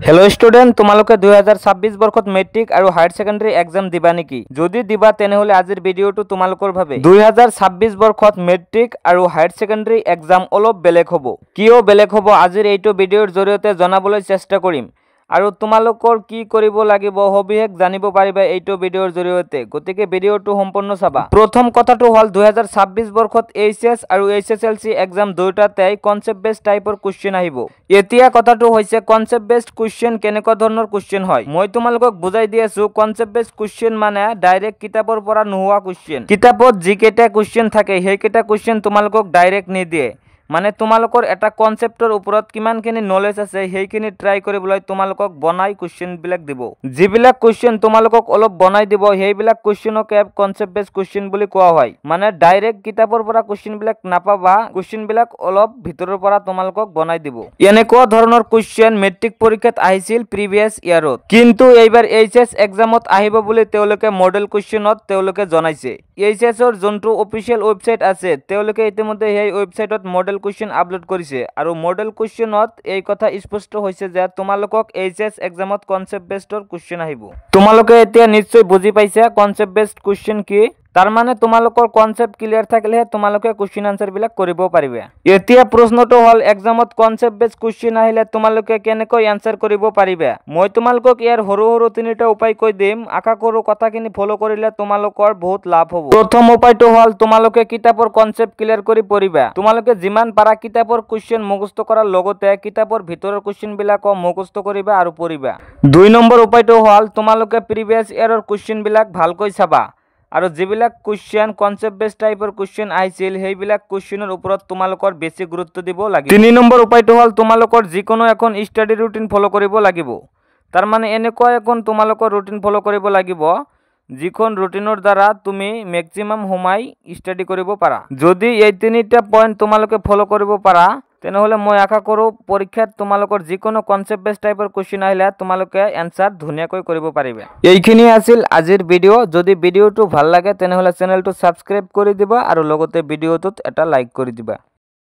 Hello student तुम्हालोके 2026 बर्षत metric और higher secondary exam दिबा नेकी जदि दिबा तेनेहले आजिर भिडिओटो तुम्हालोकर भावे 2026 बर्षत मेट्रिक और हायर सेकेंडरी एग्जाम अलप बेलेग हबो कियो बेलेग हबो आजिर एइटो भिडिओर जरियते जनाबोलै चेष्टा करिम और तुम्हालोकर की करिब लागिब हबिहेक जानिब पारिबा एइटो भिडिओर जरियते गतिके भिडिओटो सम्पूर्ण चाबा। प्रथम कथाटो हल 2026 बर्षत एचएस और एचएसएलसी एग्जाम दुइटातेই कन्सेप्ट बेस्ड टाइपर क्वेश्चन आहिबो। एतिया कथाटो हइसे कन्सेप्ट बेस्ड क्वेश्चन केनेका धৰণৰ क्वेश्चन হয় মই তোমালোকক বুজাই দি আছো। कन्सेप्ट बेस्ड क्वेश्चन মানে ডাইরেক্ট কিতাপৰ পৰা নোহোৱা क्वेश्चन কিতাপত যি কেইটা क्वेश्चन থাকে সেই কেইটা क्वेश्चन তোমালোকক ডাইরেক্ট নিদিয়ে মানে তোমালোকৰ এটা কনসেপ্টৰ ওপৰত কিমানখিনি নলেজ আছে সেইখিনি ট্ৰাই কৰিবলৈ তোমালোকক বনাই क्वेश्चन বিলাক দিব। যিবিলাক क्वेश्चन তোমালোকক অলপ বনাই দিব সেইবিলাক क्वेश्चनকে কনসেপ্ট বেস क्वेश्चन বুলি কোৱা হয়। মানে ডাইৰেক্ট কিতাপৰ পৰা क्वेश्चन বিলাক নাপাবা क्वेश्चन বিলাক অলপ ভিতৰৰ পৰা তোমালোকক বনাই দিব। এনেকুৱা ধৰণৰ क्वेश्चन মেট্ৰিক পৰীক্ষাত আহিছিল প্ৰিভিয়াস ইয়াৰত কিন্তু এইবাৰ এইচএস এক্সামত আহিব বুলি তেওঁলোকে মডেল क्वेश्चनত তেওঁলোকে জনাইছে। এইচএসৰ যোনটো অফিশিয়াল ওয়েবসাইট আছে তেওঁলোকে ইতিমধ্যে সেই ওয়েবসাইটত মডেল क्वेश्चन আপলোড কৰিছে আৰু মডেল क्वेश्चनত এই কথা স্পষ্ট হৈছে যে তোমালোকক এইচএস এক্সামত কনসেপ্ট বেস্ডৰ क्वेश्चन আহিব। তোমালোকে এতিয়া নিশ্চয় বুজি পাইছা কনসেপ্ট বেস্ড क्वेश्चन কি तार माने तुम्हालोकर कन्सेप्ट क्लियर थाकिले तुम्हालोके क्वेश्चन आंसर बिलाक करिब पारिबे। एतिया प्रश्नটো हल एग्जामत कन्सेप्ट बेस्ड क्वेश्चन आहिले तुम्हालोके केनेকৈ आंसर करिब पारिबे। মই তোমালোকক ইয়াৰ হৰু হৰু তিনিটা উপায় কৈ দিম আশা কৰো কথাখিনি ফলো কৰিলে তোমালোকৰ বহুত লাভ হ'ব। প্ৰথম উপায়টো হল তোমালোকে কিতাপৰ কনসেপ্ট ক্লিয়াৰ কৰি পঢ়িবা। তোমালোকে যিমান পাৰা কিতাপৰ क्वेश्चन মুখস্থ কৰাৰ লগতে কিতাপৰ ভিতৰৰ क्वेश्चन বিলাকো মুখস্থ কৰিবা আৰু পঢ়িবা। দুই নম্বৰ উপায়টো হল তোমালোকে প্ৰিভিয়াস ইয়াৰৰ क्वेश्चन বিলাক ভালকৈ চাবা और যিবিলাক क्वेश्चन कन्सेप्ट बेस्ड टाइपर क्वेश्चन आइছিল সেইবিলাক क्वेश्चनर ওপৰত তোমালোকৰ বেছি গুৰুত্ব দিব লাগিব। 3 নম্বৰ উপায়টো হল তোমালোকৰ যিকোনো এখন স্টাডি ৰুটিন ফলো কৰিব লাগিব। তাৰ মানে এনেকুৱা এখন তোমালোকৰ ৰুটিন ফলো কৰিব লাগিব যিখন ৰুটিনৰ দ্বাৰা তুমি ম্যাক্সিমাম সময় স্টাডি কৰিব পাৰা। যদি এই তিনিটা পয়েন্ট তোমালোকে ফলো কৰিব পাৰা তেনেহলে মই আশা কৰো পৰীক্ষাত তোমালোকৰ যিকোনো কনসেপ্ট বেস্ড টাইপৰ क्वेश्चन আহিলে তোমালোকে আনসাৰ ধুনিয়াকৈ কৰিব পাৰিবে। এইখিনি আছিল আজিৰ ভিডিও। যদি ভিডিওটো ভাল লাগে তেনেহলে চেনেলটো সাবস্ক্ৰাইব কৰি দিবা আৰু লগতে ভিডিওটোত এটা লাইক কৰি দিবা।